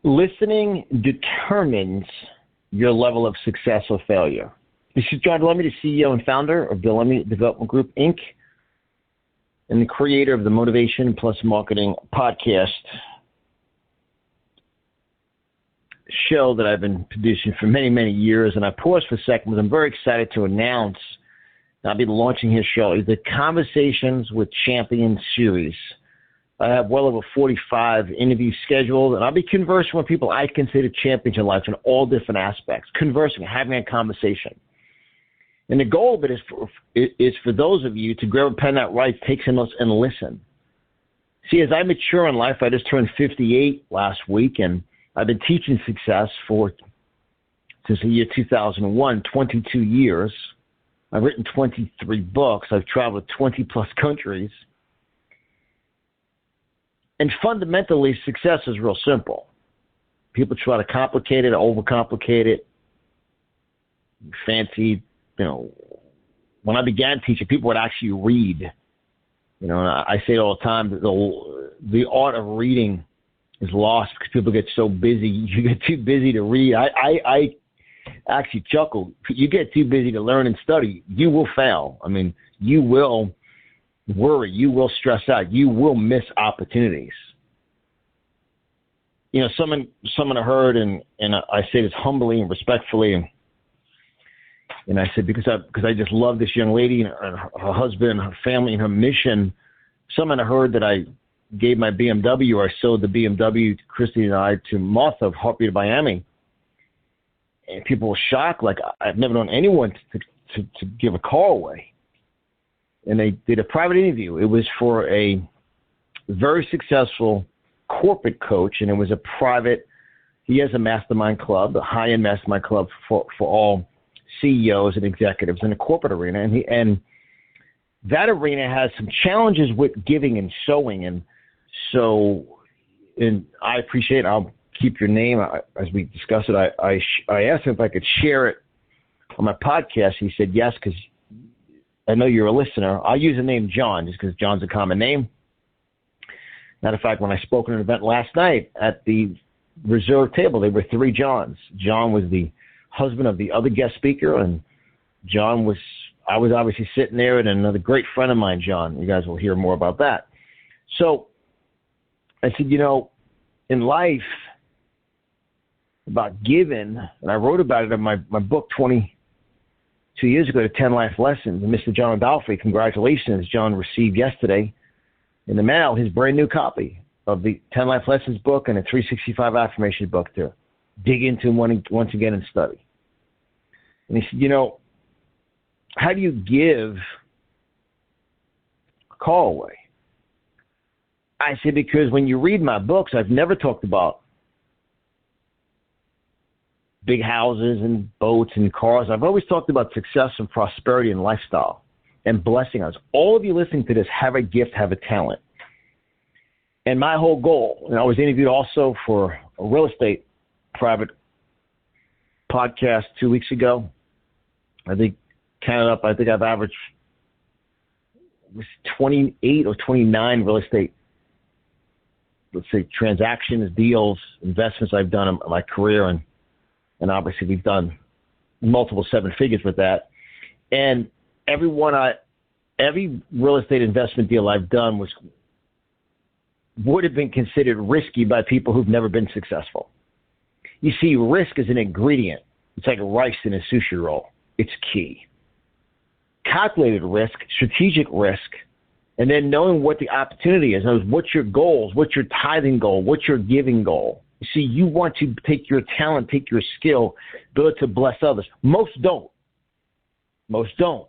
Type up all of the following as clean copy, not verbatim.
Listening determines your level of success or failure. This is John Delemey, the CEO and founder of Delemey Development Group, Inc., and the creator of the Motivation Plus Marketing podcast show that I've been producing for many, many years. And I paused for a second because I'm very excited to announce that I'll be launching his show, the Conversations with Champions series. I have well over 45 interviews scheduled, and I'll be conversing with people I consider champions in life in all different aspects, conversing, having a conversation. And the goal of it is for those of you to grab a pen that writes, take some notes, and listen. See, as I mature in life, I just turned 58 last week, and I've been teaching success since the year 2001, 22 years. I've written 23 books. I've traveled 20-plus countries. And fundamentally, success is real simple. People try to complicate it, overcomplicate it, fancy. When I began teaching, people would actually read. And I say it all the time, the art of reading is lost because people get so busy. You get too busy to read. I actually chuckle. You get too busy to learn and study, you will fail. I mean, you will worry. You will stress out. You will miss opportunities. Someone I heard, and I say this humbly and respectfully, and I said, because I just love this young lady and her husband and her family and her mission. Someone I heard that I gave my BMW, or I sold the BMW to Christy and I to Martha of Heartbeat of Miami. And people were shocked, like I've never known anyone to give a car away. And they did a private interview. It was for a very successful corporate coach, and it was he has a mastermind club, a high-end mastermind club for all CEOs and executives in the corporate arena. And that arena has some challenges with giving and sowing. And so, and I appreciate it. I'll keep your name as we discuss it. I asked him if I could share it on my podcast. He said yes, because I know you're a listener. I'll use the name John just because John's a common name. Matter of fact, when I spoke at an event last night at the reserve table, there were 3 Johns. John was the husband of the other guest speaker, and I was obviously sitting there, and another great friend of mine, John. You guys will hear more about that. So I said, in life, about giving, and I wrote about it in my book 22 years ago, The 10 Life Lessons. And Mr. John Adolphi, congratulations. John received yesterday in the mail his brand new copy of the 10 Life Lessons book and a 365 affirmation book to dig into once again and study. And he said, how do you give a call away? I said, because when you read my books, I've never talked about big houses and boats and cars. I've always talked about success and prosperity and lifestyle and blessing us. All of you listening to this have a gift, have a talent. And my whole goal, and I was interviewed also for a real estate private podcast 2 weeks ago. I think counted up, I think I've averaged 28 or 29 real estate, let's say, transactions, deals, investments I've done in my career. And obviously we've done multiple 7 figures with that. And every real estate investment deal I've done would have been considered risky by people who've never been successful. You see, risk is an ingredient. It's like rice in a sushi roll. It's key. Calculated risk, strategic risk, and then knowing what the opportunity is. What's your goals? What's your tithing goal? What's your giving goal? You see, you want to take your talent, take your skill, build it to bless others. Most don't. Most don't.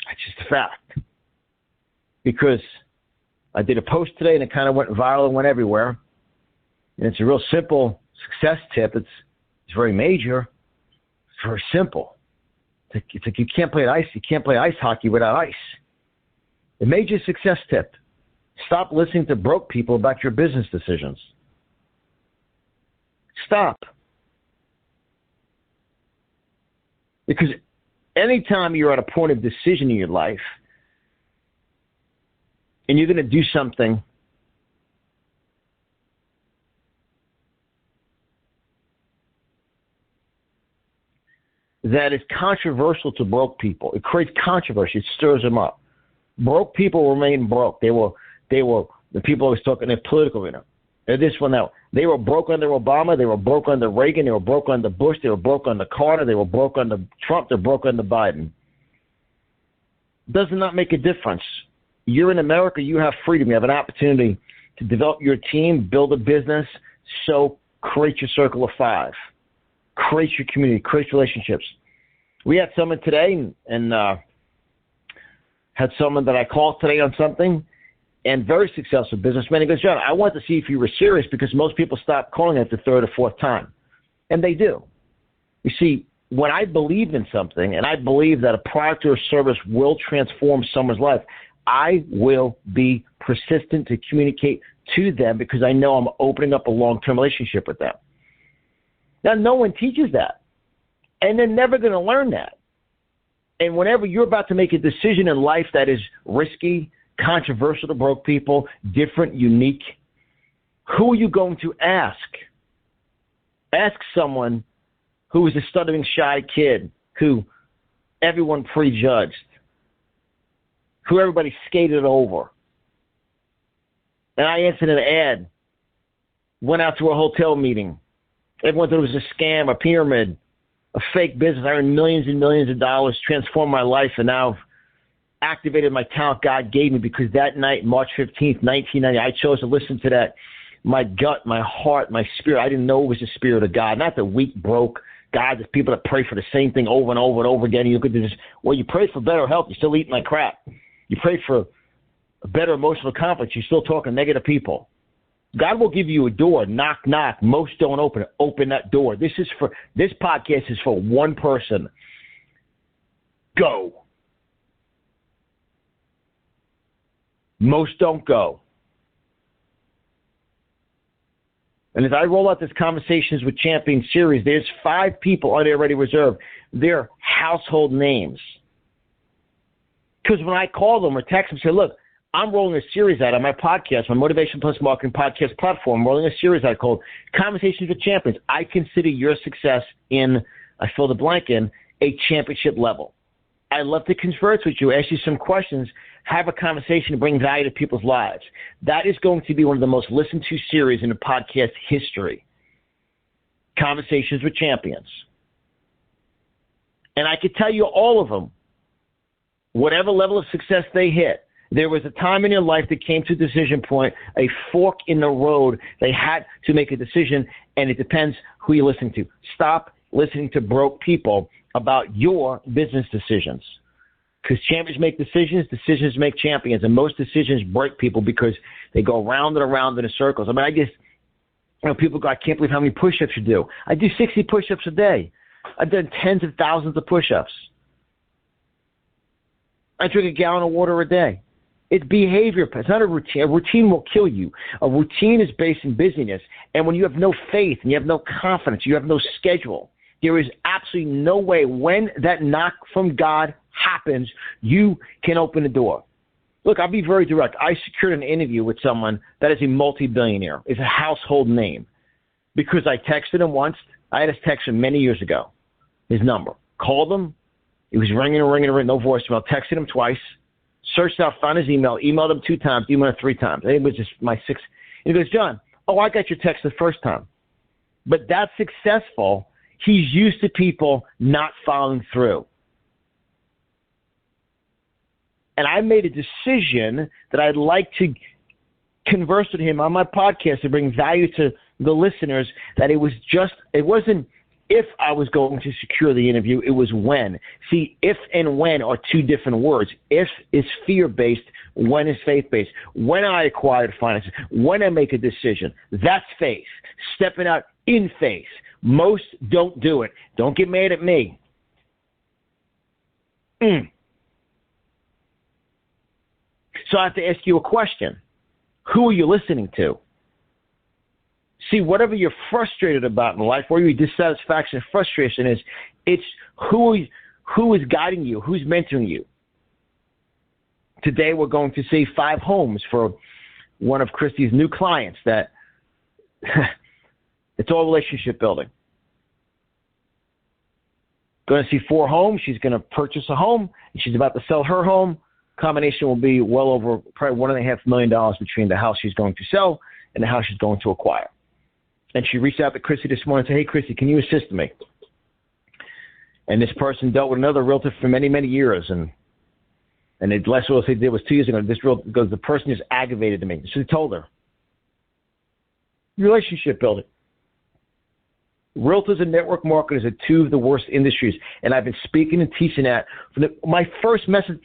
That's just a fact. Because I did a post today and it kind of went viral and went everywhere. And it's a real simple success tip. It's very major. It's very simple. It's like you can't play ice. You can't play ice hockey without ice. The major success tip: stop listening to broke people about your business decisions. Stop. Because anytime you're at a point of decision in your life and you're going to do something that is controversial to broke people. It creates controversy. It stirs them up. Broke people remain broke. They were the people always talking in the political arena. They're this one now. They were broke under Obama. They were broke under Reagan. They were broke under Bush. They were broke under Carter. They were broke under Trump. They're broke under Biden. Does not make a difference. You're in America. You have freedom. You have an opportunity to develop your team, build a business. So create your circle of five. Create your community. Create relationships. We had someone today and had someone that I called today on something, and very successful businessman. He goes, John, I want to see if you were serious because most people stop calling it the third or fourth time. And they do. You see, when I believe in something and I believe that a product or service will transform someone's life, I will be persistent to communicate to them because I know I'm opening up a long-term relationship with them. Now, no one teaches that, and they're never going to learn that. And whenever you're about to make a decision in life that is risky, controversial to broke people, different, unique, who are you going to ask? Ask someone who was a stuttering, shy kid who everyone prejudged, who everybody skated over. And I answered an ad, went out to a hotel meeting. Everyone thought it was a scam, a pyramid, a fake business. I earned millions and millions of dollars, transformed my life, and now activated my talent God gave me because that night, March 15th, 1990, I chose to listen to that. My gut, my heart, my spirit. I didn't know it was the spirit of God, not the weak, broke God. There's people that pray for the same thing over and over and over again. You look at this, well, you pray for better health, you're still eating like crap. You pray for a better emotional confidence, you're still talking to negative people. God will give you a door. Knock, knock. Most don't open it. Open that door. This podcast is for one person. Go. Most don't go. And as I roll out this Conversations with Champions series, there's 5 people on there already reserved. They're household names. Because when I call them or text them and say, look, I'm rolling a series out on my podcast, my Motivation Plus Marketing podcast platform. I'm rolling a series out called Conversations with Champions. I consider your success in, I fill the blank in, a championship level. I'd love to converse with you, ask you some questions, have a conversation to bring value to people's lives. That is going to be one of the most listened to series in the podcast history. Conversations with Champions. And I could tell you all of them, whatever level of success they hit. There was a time in your life that came to a decision point, a fork in the road. They had to make a decision, and it depends who you're listening to. Stop listening to broke people about your business decisions. Because champions make decisions, decisions make champions, and most decisions break people because they go round and around in a circles. I mean, people go, I can't believe how many push-ups you do. I do 60 push-ups a day. I've done tens of thousands of push-ups. I drink a gallon of water a day. It's behavior. It's not a routine. A routine will kill you. A routine is based in busyness. And when you have no faith and you have no confidence, you have no schedule, there is absolutely no way when that knock from God happens, you can open the door. Look, I'll be very direct. I secured an interview with someone that is a multi-billionaire. It's a household name. Because I texted him once. I had a text him many years ago. His number. Called him. He was ringing, no voicemail. Texted him twice. Searched out, found his email, emailed him 2 times, emailed him 3 times. I think it was just my 6th. And he goes, John, I got your text the first time. But that's successful. He's used to people not following through. And I made a decision that I'd like to converse with him on my podcast to bring value to the listeners, that it wasn't if I was going to secure the interview, it was when. See, if and when are 2 different words. If is fear-based, when is faith-based. When I acquired finances, when I make a decision, that's faith. Stepping out in faith. Most don't do it. Don't get mad at me. So I have to ask you a question. Who are you listening to? See, whatever you're frustrated about in life, where your dissatisfaction and frustration is, it's who is guiding you, who's mentoring you. Today we're going to see 5 homes for one of Christy's new clients that it's all relationship building. going to see 4 homes. She's going to purchase a home, and she's about to sell her home. Combination will be well over probably $1.5 million between the house she's going to sell and the house she's going to acquire. And she reached out to Christy this morning and said, hey, Christy, can you assist me? And this person dealt with another realtor for many, many years. And the last real estate did was 2 years ago. This realtor goes, the person is aggravated to me. So he told her, relationship building. Realtors and network marketers are 2 of the worst industries. And I've been speaking and teaching that. My first message,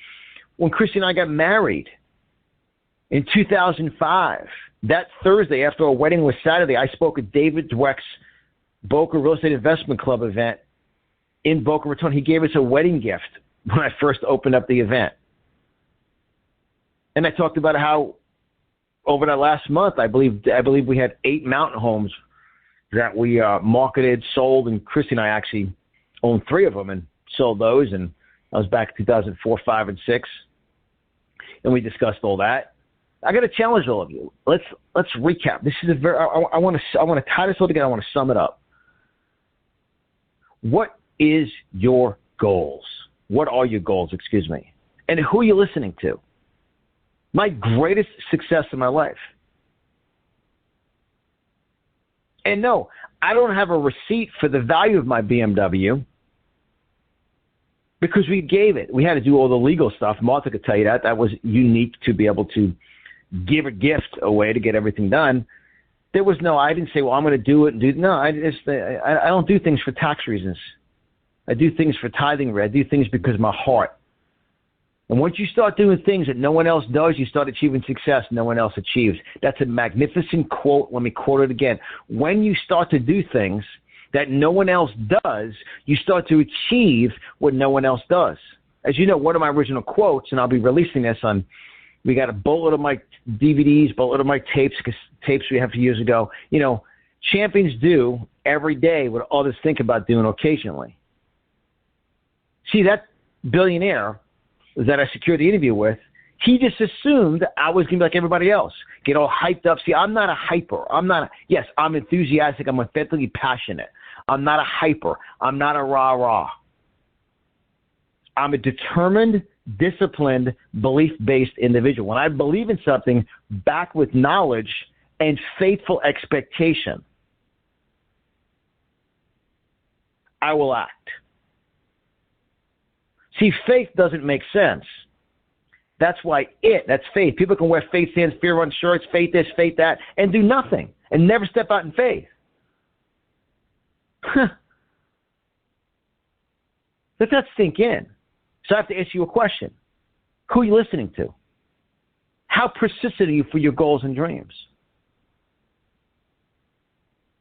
when Christy and I got married in 2005, that Thursday after our wedding was Saturday, I spoke at David Dweck's Boca Real Estate Investment Club event in Boca Raton. He gave us a wedding gift when I first opened up the event. And I talked about how over that last month, I believe we had 8 mountain homes that we marketed, sold, and Christy and I actually owned 3 of them and sold those. And I was back in 2004, 5, and 6. And we discussed all that. I got to challenge all of you. Let's recap. This is a very. I want to tie this all together. I want to sum it up. What is your goals? What are your goals? Excuse me. And who are you listening to? My greatest success in my life. And no, I don't have a receipt for the value of my BMW because we gave it. We had to do all the legal stuff. Martha could tell you that. That was unique to be able to give a gift away to get everything done. There was no, I didn't say, well, I'm going to do it. No, I don't do things for tax reasons. I do things for tithing. I do things because of my heart. And once you start doing things that no one else does, you start achieving success no one else achieves. That's a magnificent quote. Let me quote it again. When you start to do things that no one else does, you start to achieve what no one else does. As you know, one of my original quotes, and I'll be releasing this on, we got a boatload of my DVDs, boatload of my tapes we have from years ago. You know, champions do every day what others think about doing occasionally. See, that billionaire that I secured the interview with, he just assumed I was going to be like everybody else, get all hyped up. See, I'm not a hyper. Yes, I'm enthusiastic. I'm authentically passionate. I'm not a hyper. I'm not a rah-rah. I'm a determined, disciplined, belief-based individual. When I believe in something, backed with knowledge and faithful expectation, I will act. See, faith doesn't make sense. That's why that's faith. People can wear faith stands, fear on shirts, faith this, faith that, and do nothing and never step out in faith. Let that sink in. So I have to ask you a question. Who are you listening to? How persistent are you for your goals and dreams?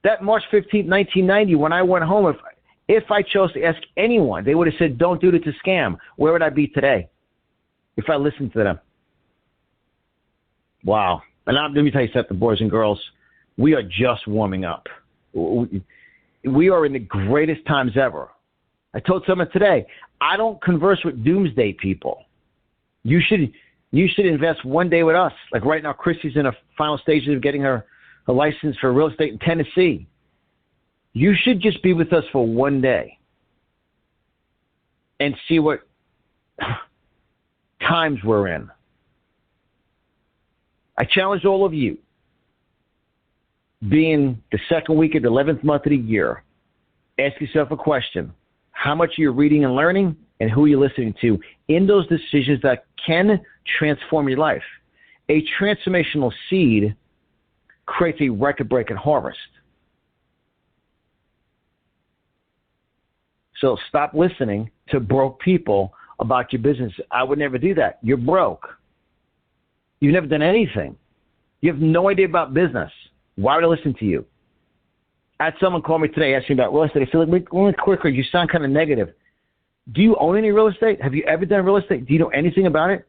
That March 15th, 1990, when I went home, if I chose to ask anyone, they would have said, don't do it, it's a scam. Where would I be today if I listened to them? Wow. And let me tell you something, boys and girls. We are just warming up. We are in the greatest times ever. I told someone today, I don't converse with doomsday people. You should invest one day with us. Like right now, Christy's in the final stages of getting her license for real estate in Tennessee. You should just be with us for one day and see what times we're in. I challenge all of you, being the second week of the 11th month of the year, ask yourself a question. How much are you reading and learning, and who are you listening to in those decisions that can transform your life? A transformational seed creates a record-breaking harvest. So stop listening to broke people about your business. I would never do that. You're broke. You've never done anything. You have no idea about business. Why would I listen to you? I had someone call me today asking about real estate. I said, look, quicker, you sound kind of negative. Do you own any real estate? Have you ever done real estate? Do you know anything about it?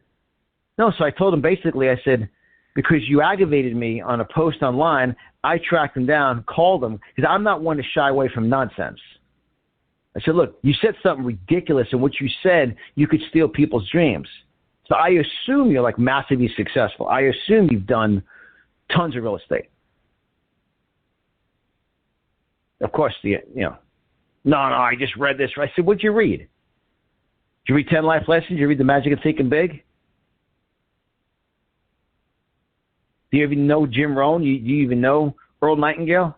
No. So I told him basically, I said, because you aggravated me on a post online, I tracked him down, called him, because I'm not one to shy away from nonsense. I said, look, you said something ridiculous, and what you said, you could steal people's dreams. So I assume you're like massively successful. I assume you've done tons of real estate. Of course, No, I just read this. I said, what'd you read? Did you read 10 Life Lessons? Did you read The Magic of Thinking Big? Do you even know Jim Rohn? Do you even know Earl Nightingale?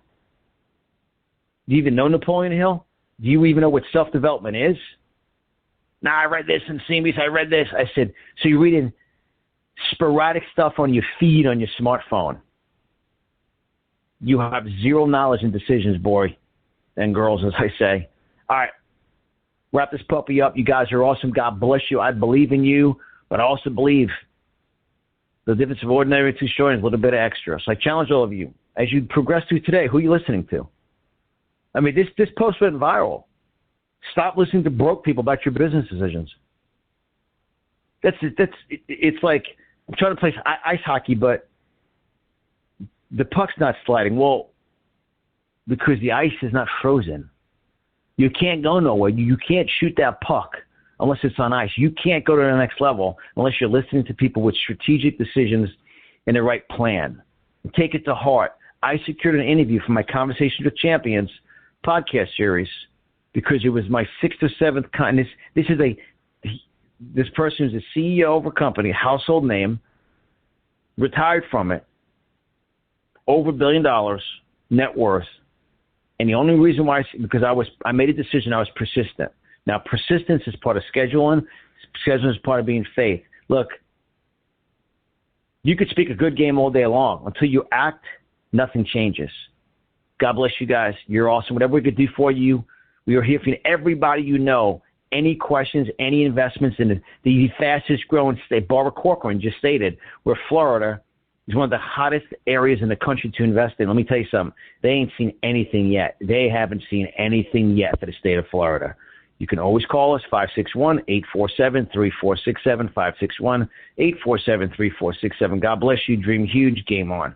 Do you even know Napoleon Hill? Do you even know what self-development is? Nah, I read this in CBS. I read this. I said, so you're reading sporadic stuff on your feed on your smartphone. You have zero knowledge in decisions, boy and girls, as I say. All right, wrap this puppy up. You guys are awesome. God bless you. I believe in you, but I also believe the difference of ordinary to extraordinary is a little bit extra. So I challenge all of you, as you progress through today, who are you listening to? I mean, this post went viral. Stop listening to broke people about your business decisions. It's like I'm trying to play ice hockey, but the puck's not sliding. Well, because the ice is not frozen. You can't go nowhere. You can't shoot that puck unless it's on ice. You can't go to the next level unless you're listening to people with strategic decisions and the right plan. And take it to heart. I secured an interview for my Conversations with Champions podcast series because it was my 6th or 7th this person is a CEO of a company, household name, retired from it, over $1 billion net worth. And the only reason why, because I made a decision, I was persistent. Now, persistence is part of scheduling. Scheduling is part of being faith. Look, you could speak a good game all day long. Until you act, nothing changes. God bless you guys. You're awesome. Whatever we could do for you, we are here for you. Everybody you know, any questions, any investments in the fastest growing state, Barbara Corcoran just stated, where Florida is one of the hottest areas in the country to invest in. Let me tell you something. They ain't seen anything yet. They haven't seen anything yet for the state of Florida. You can always call us, 561-847-3467, 561-847-3467. God bless you. Dream huge. Game on.